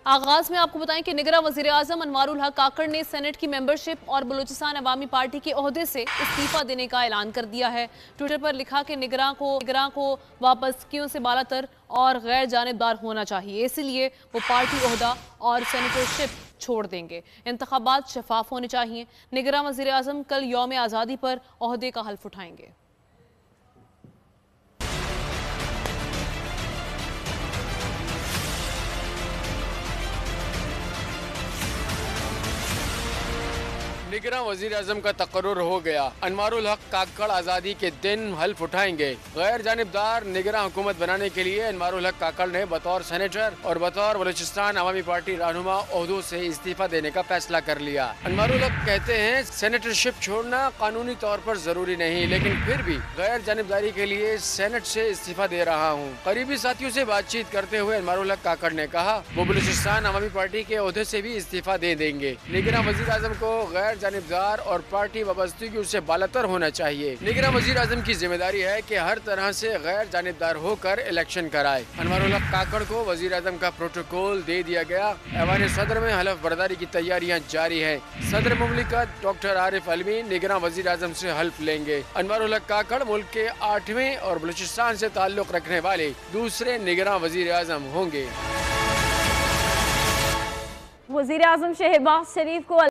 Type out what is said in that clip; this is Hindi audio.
आगाज में आपको बताएं कि निगरां वज़ीर-ए-आज़म अनवारुल हक काकड़ ने सेनेट की मेंबरशिप और बलूचिस्तान अवामी पार्टी के ओहदे से इस्तीफा देने का ऐलान कर दिया है। ट्विटर पर लिखा कि निगरां को वापसियों से बालातर और गैर जानिबदार होना चाहिए, इसलिए वो पार्टी ओहदा और सेनेटरशिप छोड़ देंगे। इंतखाबात शफाफ होने चाहिए। निगरां वज़ीर-ए-आज़म कल यौम आज़ादी पर ओहदे का हल्फ उठाएंगे। निगरां वज़ीर आज़म का तकर्रुर हो गया। अनवारुल हक काकड़ आज़ादी के दिन हल्फ उठाएंगे। गैर जानिबदार निगरां हुकूमत बनाने के लिए अनवारुल हक काकड़ ने बतौर सेनेटर और बतौर बलूचिस्तान अवामी पार्टी रहनुमा ओहदों से इस्तीफा देने का फैसला कर लिया। अनवारुल हक कहते हैं सेनेटरशिप छोड़ना कानूनी तौर पर जरूरी नहीं, लेकिन फिर भी गैर जानिबदारी के लिए सेनेट से इस्तीफा दे रहा हूँ। करीबी साथियों से बातचीत करते हुए अनवारुल हक काकड़ ने कहा वो बलूचिस्तान अवामी पार्टी के ओहदे से भी इस्तीफा दे देंगे। निगरां वज़ीर आज़म को गैर जानिबदार और पार्टी वाबस्तगी से बालातर होना चाहिए। निगरां वज़ीर आज़म की जिम्मेदारी है कि हर तरह से गैर जानिबदार होकर इलेक्शन कराए। अनवारुल हक काकड़ को वज़ीर आज़म का प्रोटोकॉल दे दिया गया। ऐवान सदर में हलफ बर्दारी की तैयारियां जारी है। सदर मुमलिकत डॉक्टर आरिफ अलवी निगरां वज़ीर आज़म से हल्फ लेंगे। अनवारुल हक काकड़ मुल्क के 8वें और बलूचिस्तान से ताल्लुक रखने वाले दूसरे निगरां वज़ीर आज़म होंगे। वज़ीर आज़म शहबाज शरीफ को